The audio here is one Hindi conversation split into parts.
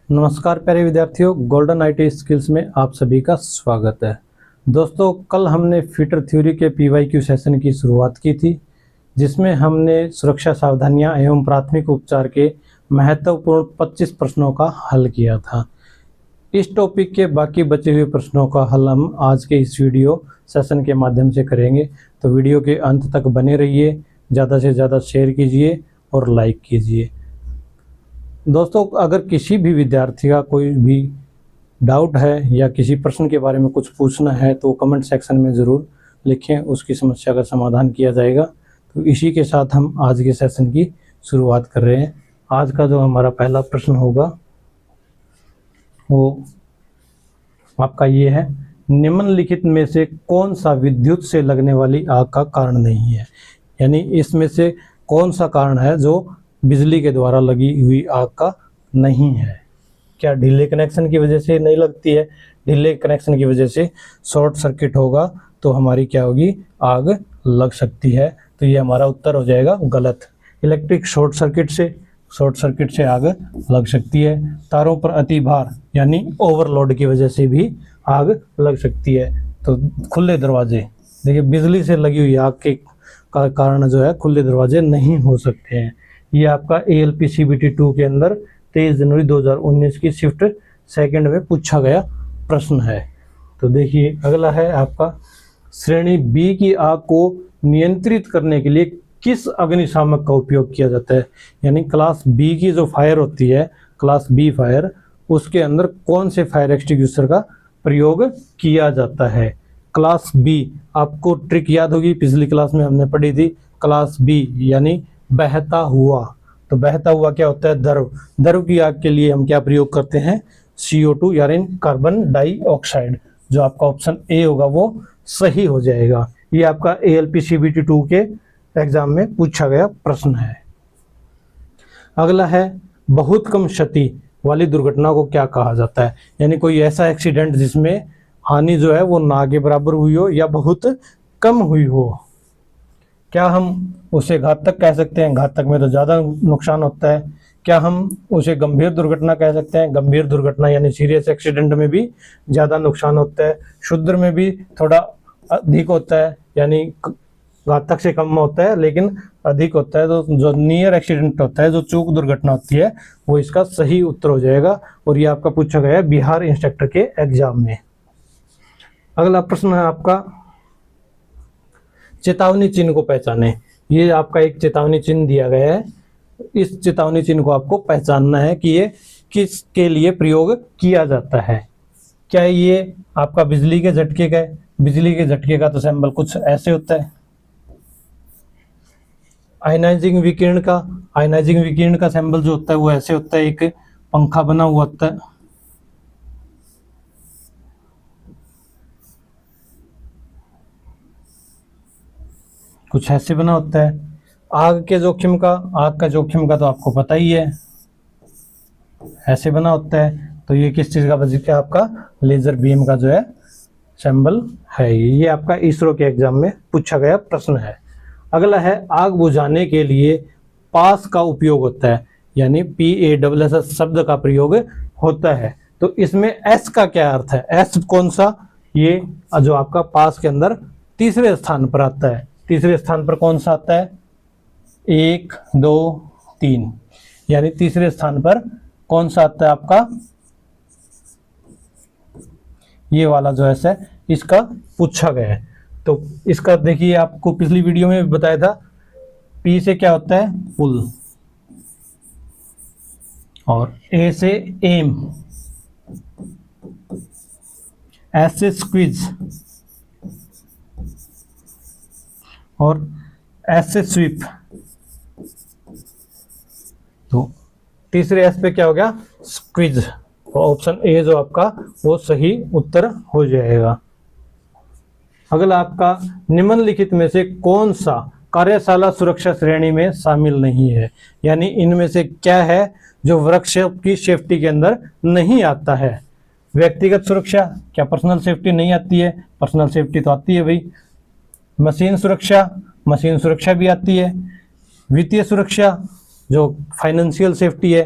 नमस्कार प्यारे विद्यार्थियों, गोल्डन आईटी स्किल्स में आप सभी का स्वागत है। दोस्तों, कल हमने फीटर थ्योरी के पीवाईक्यू सेशन की शुरुआत की थी, जिसमें हमने सुरक्षा सावधानियां एवं प्राथमिक उपचार के महत्वपूर्ण 25 प्रश्नों का हल किया था। इस टॉपिक के बाकी बचे हुए प्रश्नों का हल हम आज के इस वीडियो सेशन के माध्यम से करेंगे। तो वीडियो के अंत तक बने रहिए, ज़्यादा से ज़्यादा शेयर कीजिए और लाइक कीजिए। दोस्तों, अगर किसी भी विद्यार्थी का कोई भी डाउट है या किसी प्रश्न के बारे में कुछ पूछना है तो कमेंट सेक्शन में ज़रूर लिखें, उसकी समस्या का समाधान किया जाएगा। तो इसी के साथ हम आज के सेशन की शुरुआत कर रहे हैं। आज का जो हमारा पहला प्रश्न होगा वो आपका ये है, निम्नलिखित में से कौन सा विद्युत से लगने वाली आग का कारण नहीं है। यानी इसमें से कौन सा कारण है जो बिजली के द्वारा लगी हुई आग का नहीं है। क्या ढीले कनेक्शन की वजह से नहीं लगती है? ढीले कनेक्शन की वजह से शॉर्ट सर्किट होगा तो हमारी क्या होगी, आग लग सकती है। तो ये हमारा उत्तर हो जाएगा गलत। इलेक्ट्रिक शॉर्ट सर्किट से आग लग सकती है। तारों पर अति भार यानी ओवरलोड की वजह से भी आग लग सकती है। तो खुले दरवाजे, देखिए बिजली से लगी हुई आग के कारण जो है खुले दरवाजे नहीं हो सकते हैं। ये आपका ALP CBT 2 के अंदर 23 जनवरी 2019 की शिफ्ट सेकंड में पूछा गया प्रश्न है। तो देखिए अगला है आपका, श्रेणी B की आग को नियंत्रित करने के लिए किस अग्निशामक का उपयोग किया जाता है। यानी क्लास B की जो फायर होती है, क्लास B फायर, उसके अंदर कौन से फायर एक्सटिंग्विशर का प्रयोग किया जाता है। क्लास B, आपको ट्रिक याद होगी, पिछली क्लास में हमने पढ़ी थी। क्लास B यानी बहता हुआ। तो बहता हुआ क्या होता है, द्रव की आग के लिए हम क्या प्रयोग करते हैं, CO2 यानी कार्बन डाइऑक्साइड। जो आपका ऑप्शन ए होगा वो सही हो जाएगा। ये आपका ALP CBT 2 के एग्जाम में पूछा गया प्रश्न है। अगला है, बहुत कम क्षति वाली दुर्घटना को क्या कहा जाता है। यानी कोई ऐसा एक्सीडेंट जिसमें हानि जो है वो ना के बराबर हुई हो या बहुत कम हुई हो। क्या हम उसे घातक कह सकते हैं? घातक में तो ज़्यादा नुकसान होता है। क्या हम उसे गंभीर दुर्घटना कह सकते हैं? गंभीर दुर्घटना यानी सीरियस एक्सीडेंट में भी ज़्यादा नुकसान होता है। क्षुद्र में भी थोड़ा अधिक होता है, यानी घातक से कम होता है लेकिन अधिक होता है। तो जो नियर एक्सीडेंट होता है, जो चूक दुर्घटना होती है, वो इसका सही उत्तर हो जाएगा। और ये आपका पूछा गया है बिहार इंस्ट्रक्टर के एग्जाम में। अगला प्रश्न है आपका, चेतावनी चिन्ह को पहचाने। ये आपका एक चेतावनी चिन्ह दिया गया है। इस चेतावनी चिन्ह को आपको पहचानना है कि ये किसके लिए प्रयोग किया जाता है। क्या ये आपका बिजली के झटके का है? बिजली के झटके का तो सिंबल कुछ ऐसे होता है। आयनाइजिंग विकिरण का सिंबल जो होता है वो ऐसे होता है, एक पंखा बना हुआ होता है। कुछ ऐसे बना होता है। आग का जोखिम का तो आपको पता ही है, ऐसे बना होता है। तो ये किस चीज का बजट है? आपका लेजर बीम का जो है सिंबल है। ये आपका इसरो के एग्जाम में पूछा गया प्रश्न है। अगला है, आग बुझाने के लिए पास का उपयोग होता है, यानी PASS शब्द का प्रयोग होता है। तो इसमें S का क्या अर्थ है? S कौन सा? ये जो आपका पास के अंदर तीसरे स्थान पर आता है। तीसरे स्थान पर कौन सा आता है? 1 2 3, यानी तीसरे स्थान पर कौन सा आता है आपका? ये वाला जो है इसका पूछा गया है। तो इसका देखिए, आपको पिछली वीडियो में भी बताया था, P से क्या होता है? पुल, और A से एम, S से स्क्वीज, और S से स्वीप। तो तीसरे S पे क्या हो गया? स्क्वीज। तो ऑप्शन ए जो आपका वो सही उत्तर हो जाएगा। अगला आपका, निम्नलिखित में से कौन सा कार्यशाला सुरक्षा श्रेणी में शामिल नहीं है। यानी इनमें से क्या है जो वर्कशॉप की सेफ्टी के अंदर नहीं आता है। व्यक्तिगत सुरक्षा, क्या पर्सनल सेफ्टी नहीं आती है? पर्सनल सेफ्टी तो आती है भाई। मशीन सुरक्षा भी आती है। वित्तीय सुरक्षा, जो फाइनेंशियल सेफ्टी है,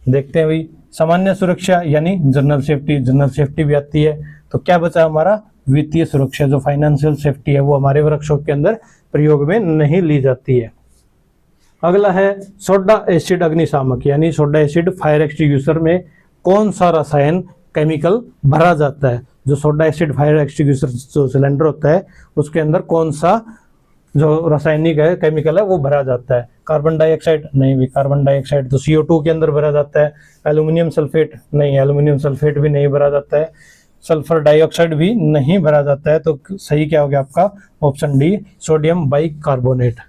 देखते हैं भाई, सामान्य सुरक्षा यानी जनरल सेफ्टी, जनरल सेफ्टी भी आती है। तो क्या बचा हमारा, वित्तीय सुरक्षा, जो फाइनेंशियल सेफ्टी है वो हमारे वर्कशॉप के अंदर प्रयोग में नहीं ली जाती है। अगला है सोडा एसिड अग्निशामक, यानी सोडा एसिड फायर एक्सटिंग्विशर में कौन सा रसायन केमिकल भरा जाता है। जो सोडा एसिड फायर एक्सटिंग्विशर जो सिलेंडर होता है उसके अंदर कौन सा जो रासायनिक है, केमिकल है, वो भरा जाता है। कार्बन डाइऑक्साइड नहीं भी, कार्बन डाइऑक्साइड तो CO2 के अंदर भरा जाता है। एल्यूमिनियम सल्फेट नहीं, एल्यूमिनियम सल्फेट भी नहीं भरा जाता है। सल्फर डाइऑक्साइड भी नहीं भरा जाता है। तो सही क्या हो गया आपका, ऑप्शन डी, सोडियम बाइकार्बोनेट।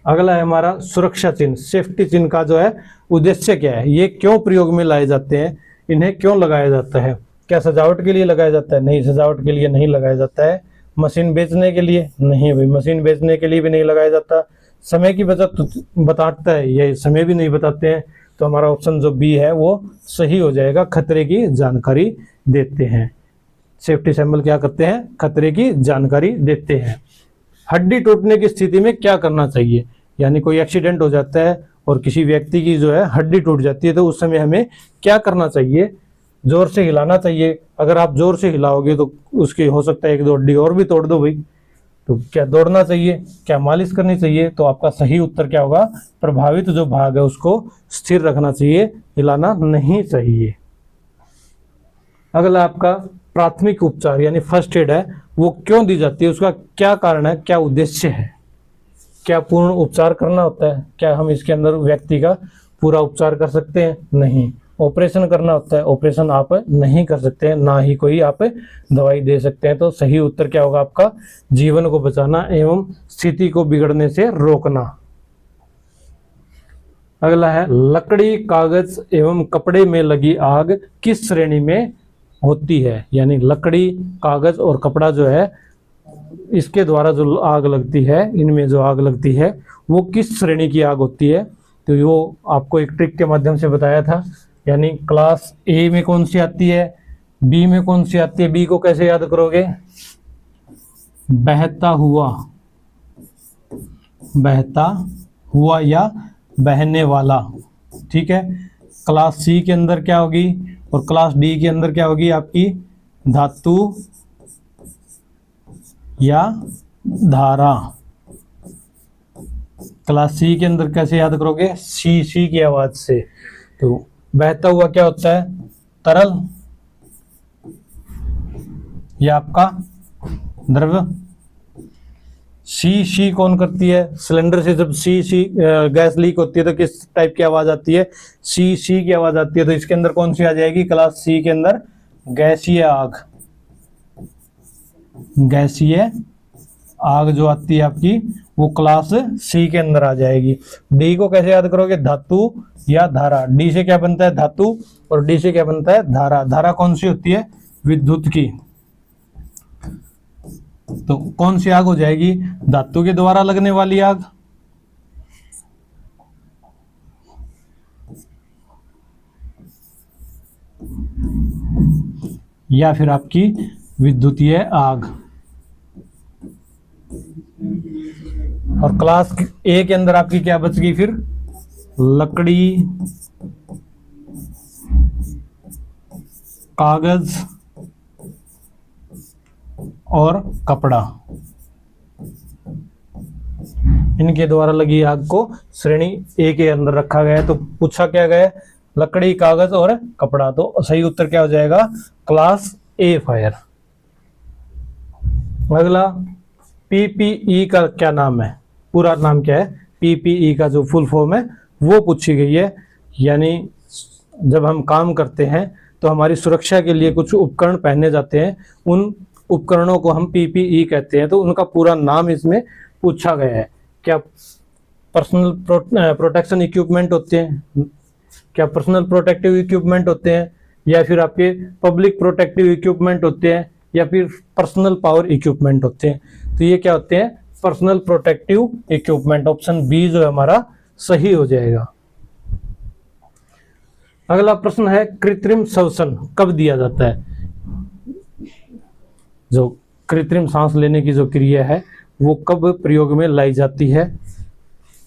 अगला है हमारा सुरक्षा चिन्ह, सेफ्टी चिन्ह का जो है उद्देश्य क्या है, ये क्यों प्रयोग में लाए जाते हैं, इन्हें क्यों लगाया जाता है। क्या सजावट के लिए लगाया जाता है, नहीं, सजावट के लिए नहीं लगाया जाता है। मशीन बेचने के लिए, नहीं भाई, मशीन बेचने के लिए भी नहीं लगाया जाता। समय की बचत बताता है, ये समय भी नहीं बताते हैं। तो हमारा ऑप्शन जो बी है वो सही हो जाएगा, खतरे की जानकारी देते हैं। सेफ्टी सिंबल क्या करते हैं, खतरे की जानकारी देते हैं। हड्डी टूटने की स्थिति में क्या करना चाहिए, यानी कोई एक्सीडेंट हो जाता है और किसी व्यक्ति की जो है हड्डी टूट जाती है, तो उस समय हमें क्या करना चाहिए, जोर से हिलाना चाहिए। अगर आप जोर से हिलाओगे तो उसकी हो सकता है एक दो हड्डी और भी तोड़ दो भाई। तो क्या दौड़ना चाहिए, क्या मालिश करनी चाहिए। तो आपका सही उत्तर क्या होगा, प्रभावित जो भाग है उसको स्थिर रखना चाहिए, हिलाना नहीं चाहिए। अगला आपका प्राथमिक उपचार यानी फर्स्ट एड है, वो क्यों दी जाती है, उसका क्या कारण है, क्या उद्देश्य है। क्या पूर्ण उपचार करना होता है, क्या हम इसके अंदर व्यक्ति का पूरा उपचार कर सकते हैं, नहीं। ऑपरेशन करना होता है, ऑपरेशन आप नहीं कर सकते हैं, ना ही कोई आप दवाई दे सकते हैं। तो सही उत्तर क्या होगा आपका, जीवन को बचाना एवं स्थिति को बिगड़ने से रोकना। अगला है लकड़ी, कागज एवं कपड़े में लगी आग किस श्रेणी में होती है, यानी लकड़ी, कागज और कपड़ा जो है इसके द्वारा जो आग लगती है, इनमें जो आग लगती है वो किस श्रेणी की आग होती है। तो वो आपको एक ट्रिक के माध्यम से बताया था, यानी क्लास ए में कौन सी आती है, बी में कौन सी आती है। बी को कैसे याद करोगे, बहता हुआ, बहता हुआ या बहने वाला, ठीक है। क्लास सी के अंदर क्या होगी और क्लास डी के अंदर क्या होगी आपकी, धातु या धारा। क्लास सी के अंदर कैसे याद करोगे, सी, सी की आवाज से। तो बहता हुआ क्या होता है, तरल या आपका द्रव्य। सी कौन करती है, सिलेंडर से जब सी गैस लीक होती है तो किस टाइप की आवाज आती है, सी की आवाज आती है। तो इसके अंदर कौन सी आ जाएगी, क्लास सी के अंदर गैसीय आग, गैसीय आग जो आती है आपकी वो क्लास सी के अंदर आ जाएगी। डी को कैसे याद करोगे, धातु या धारा। डी से क्या बनता है, धातु, और डी से क्या बनता है, धारा। धारा कौन सी होती है, विद्युत की। तो कौन सी आग हो जाएगी, धातु के द्वारा लगने वाली आग, या फिर आपकी विद्युतीय आग। और क्लास ए के अंदर आपकी क्या बच गई फिर, लकड़ी, कागज और कपड़ा। इनके द्वारा लगी आग को श्रेणी ए के अंदर रखा गया है। तो पूछा क्या गया, लकड़ी, कागज और कपड़ा। तो सही उत्तर क्या हो जाएगा, क्लास ए फायर। अगला PPE का क्या नाम है, पूरा नाम क्या है, PPE का जो फुल फॉर्म है वो पूछी गई है। यानी जब हम काम करते हैं तो हमारी सुरक्षा के लिए कुछ उपकरण पहने जाते हैं, उन उपकरणों को हम PPE कहते हैं। तो उनका पूरा नाम इसमें पूछा गया है। क्या पर्सनल प्रोटेक्शन इक्विपमेंट होते हैं, क्या पर्सनल प्रोटेक्टिव इक्विपमेंट होते हैं, या फिर आपके पब्लिक प्रोटेक्टिव इक्विपमेंट होते हैं, या फिर पर्सनल पावर इक्विपमेंट होते हैं। तो ये क्या होते हैं, personal protective equipment. Option B जो है हमारा सही हो जाएगा। अगला प्रश्न है कृत्रिम श्वसन कब दिया जाता है। जो कृत्रिम सांस लेने की जो क्रिया है वो कब प्रयोग में लाई जाती है,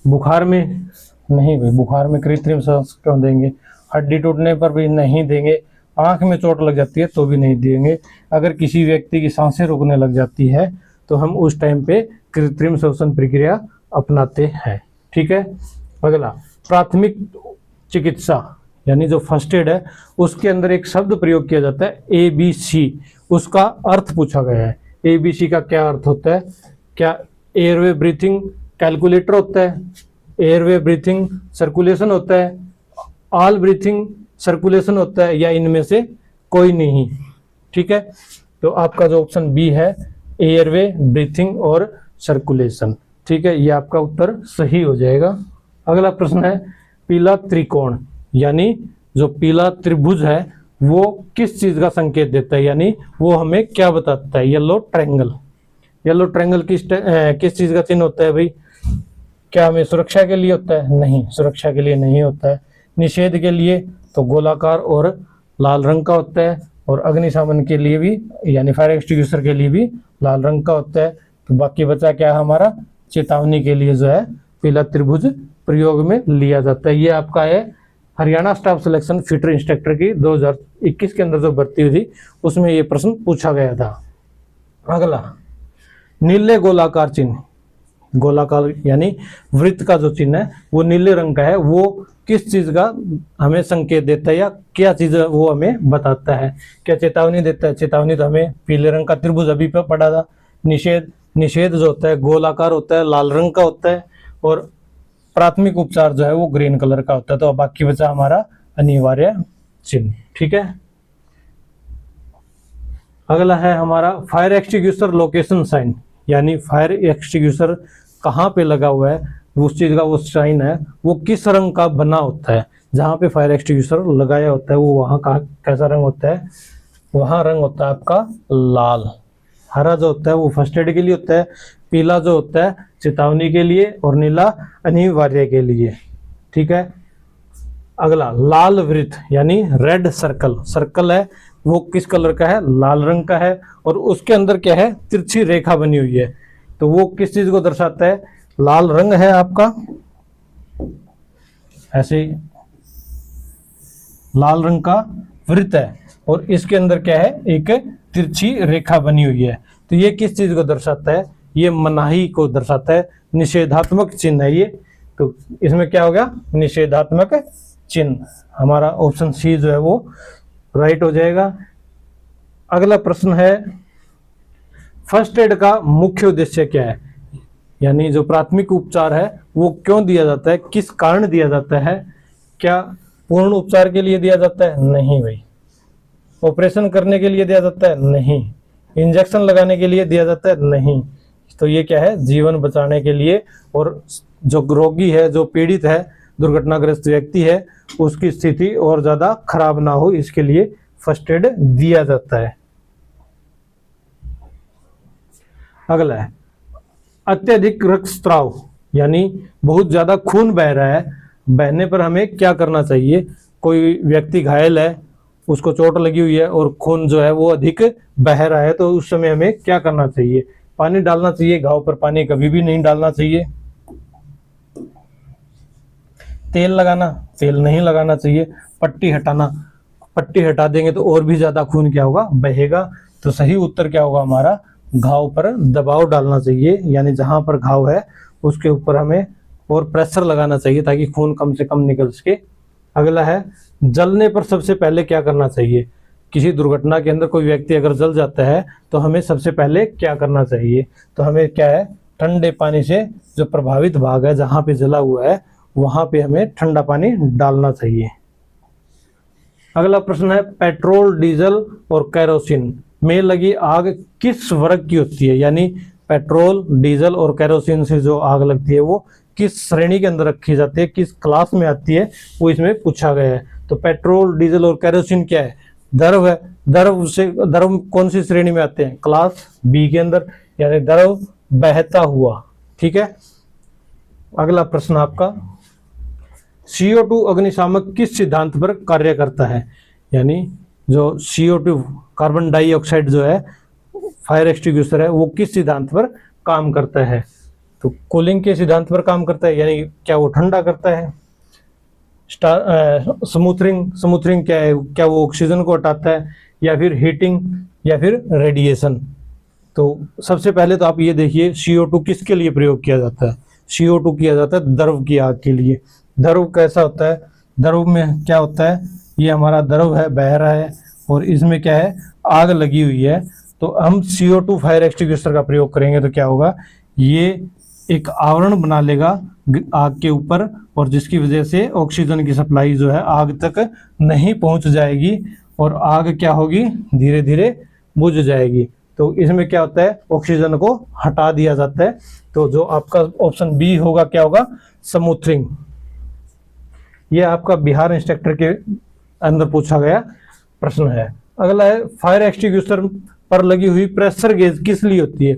बुखार में, नहीं भाई, बुखार में कृत्रिम सांस क्यों देंगे? हड्डी टूटने पर भी नहीं देंगे, आंख में चोट लग जाती है तो भी नहीं देंगे, अगर किसी व्यक्ति की सांसें रुकने लग जाती है तो हम उस टाइम पे कृत्रिम श्वसन प्रक्रिया अपनाते हैं। ठीक है। अगला, प्राथमिक चिकित्सा यानी जो फर्स्ट एड है उसके अंदर एक शब्द प्रयोग किया जाता है ABC, उसका अर्थ पूछा गया है। ABC का क्या अर्थ होता है? क्या एयरवे ब्रीथिंग कैलकुलेटर होता है, एयरवे ब्रीथिंग सर्कुलेशन होता है, ऑल ब्रीथिंग सर्कुलेशन होता है, या इनमें से कोई नहीं? ठीक है, तो आपका जो ऑप्शन बी है एयरवे ब्रीथिंग और सर्कुलेशन। ठीक है, ये आपका उत्तर सही हो जाएगा। अगला प्रश्न है पीला त्रिकोण यानी जो पीला त्रिभुज है वो किस चीज का संकेत देता है, यानी वो हमें क्या बताता है? Yellow triangle. येलो ट्रायंगल किस चीज का चिन्ह होता है भाई? क्या हमें सुरक्षा के लिए होता है? नहीं, सुरक्षा के लिए नहीं होता है। निषेध के लिए तो गोलाकार और लाल रंग का होता है, और अग्निशमन के लिए भी यानी फायर एक्सटिंग्विशर के लिए भी लाल रंग का होता है। तो बाकी बचा क्या हमारा? चेतावनी के लिए जो है पीला त्रिभुज प्रयोग में लिया जाता है। ये आपका है Haryana staff selection fitter instructor की 2021 के अंदर जो भर्ती हुई थी उसमें ये प्रश्न पूछा गया था। अगला, नीले गोलाकार चिन्ह, गोलाकार यानी वृत्त का जो चिन्ह है वो नीले रंग का है, वो किस चीज का हमें संकेत देता है, या क्या चीज वो हमें बताता है? क्या चेतावनी देता है? चेतावनी तो हमें पीले रंग का त्रिभुज अभी पे पढ़ा था। निषेध जो होता है गोलाकार होता है, लाल रंग का होता है, और प्राथमिक उपचार जो है वो ग्रीन कलर का होता है। तो बाकी बचा हमारा अनिवार्य चिन्ह। ठीक है। अगला है हमारा फायर एक्सटिंग्विशर लोकेशन साइन, यानी फायर एक्सटिंग्विशर कहाँ पे लगा हुआ है, उस चीज का वो साइन है वो किस रंग का बना होता है। जहाँ पे फायर एक्सटिंग्विशर लगाया होता है वो वहाँ का कैसा रंग होता है? वहाँ रंग होता है आपका लाल। हरा जो होता है वो फर्स्ट एड के लिए होता है, पीला जो होता है चेतावनी के लिए, और नीला अनिवार्य के लिए। ठीक है। अगला, लाल वृत्त यानी रेड सर्कल, सर्कल है वो किस कलर का है? लाल रंग का है, और उसके अंदर क्या है? तिरछी रेखा बनी हुई है। तो वो किस चीज को दर्शाता है? लाल रंग है आपका, ऐसे लाल रंग का वृत्त है, और इसके अंदर क्या है? एक तिरछी रेखा बनी हुई है। तो ये किस चीज को दर्शाता है? ये मनाही को दर्शाता है, निषेधात्मक चिन्ह है ये। तो इसमें क्या हो गया? निषेधात्मक चिन्ह। हमारा ऑप्शन सी जो है वो राइट हो जाएगा। अगला प्रश्न है फर्स्ट एड का मुख्य उद्देश्य क्या है, यानी जो प्राथमिक उपचार है वो क्यों दिया जाता है, किस कारण दिया जाता है? क्या पूर्ण उपचार के लिए दिया जाता है? नहीं भाई। ऑपरेशन करने के लिए दिया जाता है? नहीं। इंजेक्शन लगाने के लिए दिया जाता है? नहीं। तो ये क्या है? जीवन बचाने के लिए, और जो रोगी है, जो पीड़ित है, दुर्घटनाग्रस्त व्यक्ति है, उसकी स्थिति और ज्यादा खराब ना हो इसके लिए फर्स्ट एड दिया जाता है। अगला है अत्यधिक रक्तस्राव, यानी बहुत ज्यादा खून बह रहा है, बहने पर हमें क्या करना चाहिए? कोई व्यक्ति घायल है, उसको चोट लगी हुई है और खून जो है वो अधिक बह रहा है, तो उस समय हमें क्या करना चाहिए? पानी डालना चाहिए, घाव पर पानी कभी भी नहीं डालना चाहिए। तेल लगाना, तेल नहीं लगाना चाहिए। पट्टी हटाना, पट्टी हटा देंगे तो और भी ज्यादा खून क्या होगा? बहेगा। तो सही उत्तर क्या होगा हमारा? घाव पर दबाव डालना चाहिए, यानी जहां पर घाव है उसके ऊपर हमें और प्रेशर लगाना चाहिए ताकि खून कम से कम निकल सके। अगला है जलने पर सबसे पहले क्या करना चाहिए? किसी दुर्घटना के अंदर कोई व्यक्ति अगर जल जाता है तो हमें सबसे पहले क्या करना चाहिए? तो हमें क्या है? ठंडे पानी से जो प्रभावित भाग है जहां पे जला हुआ है वहां पे हमें ठंडा पानी डालना चाहिए। अगला प्रश्न है पेट्रोल, डीजल और कैरोसिन में लगी आग किस वर्ग की होती है? यानी पेट्रोल, डीजल और कैरोसिन से जो आग लगती है वो किस श्रेणी के अंदर रखी जाती है, किस क्लास में आती है, वो इसमें पूछा गया है। तो पेट्रोल, डीजल और कैरोसिन क्या है? द्रव है। द्रव कौन सी श्रेणी में आते हैं? क्लास बी के अंदर, यानी द्रव बहता हुआ। ठीक है। अगला प्रश्न आपका CO2 अग्निशामक किस सिद्धांत पर कार्य करता है? यानी जो CO2 कार्बन डाइऑक्साइड जो है फायर एक्सटिंग्विशर है वो किस सिद्धांत पर काम करता है? तो कूलिंग के सिद्धांत पर काम करता है, यानी क्या वो ठंडा करता है। स्मूथरिंग क्या है, क्या वो ऑक्सीजन को हटाता है, या फिर हीटिंग, या फिर रेडिएशन। तो सबसे पहले तो आप ये देखिए CO2 किसके लिए प्रयोग किया जाता है। CO2 किया जाता है द्रव की आग के लिए। द्रव कैसा होता है, द्रव में क्या होता है, ये हमारा द्रव है, बह रहा है, और इसमें क्या है, आग लगी हुई है। तो हम CO2 फायर एक्सटिंग्विशर का प्रयोग करेंगे तो क्या होगा, ये एक आवरण बना लेगा आग के ऊपर, और जिसकी वजह से ऑक्सीजन की सप्लाई जो है आग तक नहीं पहुंच जाएगी, और आग क्या होगी, धीरे धीरे बुझ जाएगी। तो इसमें क्या होता है, ऑक्सीजन को हटा दिया जाता है। तो जो आपका ऑप्शन बी होगा, क्या होगा, स्मूथरिंग। ये आपका बिहार इंस्ट्रक्टर के अंदर पूछा गया प्रश्न है। अगला है, फायर एक्सटिंग्विशर पर लगी हुई प्रेशर गेज किस लिए होती है।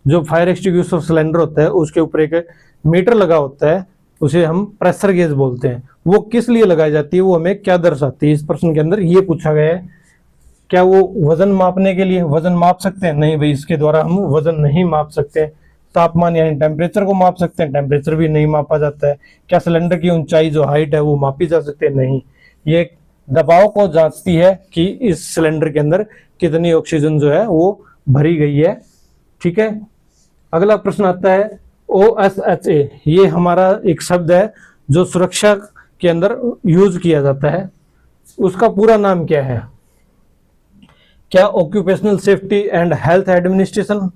जो फायर एक्सटिंग्विशर सिलेंडर होता है उसके ऊपर एक मीटर लगा होता है, उसे हम प्रेशर गेज बोलते हैं। वो किस लिए लगाई जाती है, वो हमें क्या दर्शाती है। इस प्रश्न के अंदर ये पूछा गया है। क्या वो वजन मापने के लिए, वजन माप सकते हैं, नहीं भाई, इसके द्वारा हम वजन नहीं माप सकते। तापमान यानी टेम्परेचर को माप सकते हैं, टेम्परेचर भी नहीं मापा जाता है। क्या सिलेंडर की ऊंचाई जो हाइट है वो मापी जा सकती है, नहीं। ये दबाव को जांचती है कि इस सिलेंडर के अंदर कितनी ऑक्सीजन जो है वो भरी गई है। ठीक है। अगला प्रश्न आता है OSHA। ये हमारा एक शब्द है जो सुरक्षा के अंदर यूज किया जाता है। उसका पूरा नाम क्या है। क्या occupational safety and health administration,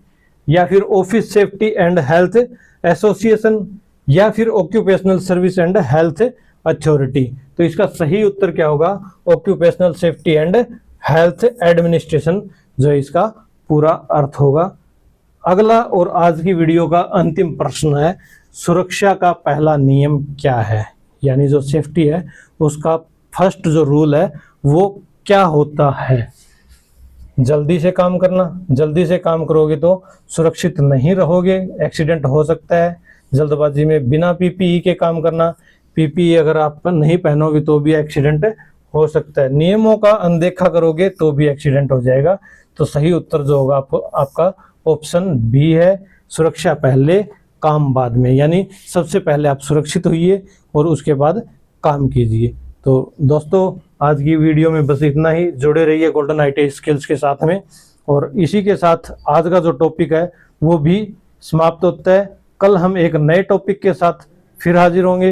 या फिर office safety and health association, या फिर occupational service and health authority. तो इसका सही उत्तर क्या होगा, occupational safety and health administration जो इसका पूरा अर्थ होगा। अगला और आज की वीडियो का अंतिम प्रश्न है, सुरक्षा का पहला नियम क्या है, यानी जो सेफ्टी है उसका फर्स्ट जो रूल है वो क्या होता है। जल्दी से काम करना, जल्दी से काम करोगे तो सुरक्षित नहीं रहोगे, एक्सीडेंट हो सकता है। जल्दबाजी में बिना PPE के काम करना, PPE अगर आप नहीं पहनोगे तो भी एक्सीडेंट हो सकता है। नियमों का अनदेखा करोगे तो भी एक्सीडेंट हो जाएगा। तो सही उत्तर जो होगा आपका ऑप्शन बी है, सुरक्षा पहले काम बाद में, यानी सबसे पहले आप सुरक्षित होइए और उसके बाद काम कीजिए। तो दोस्तों आज की वीडियो में बस इतना ही। जुड़े रहिए गोल्डन IT स्किल्स के साथ में, और इसी के साथ आज का जो टॉपिक है वो भी समाप्त होता है। कल हम एक नए टॉपिक के साथ फिर हाजिर होंगे।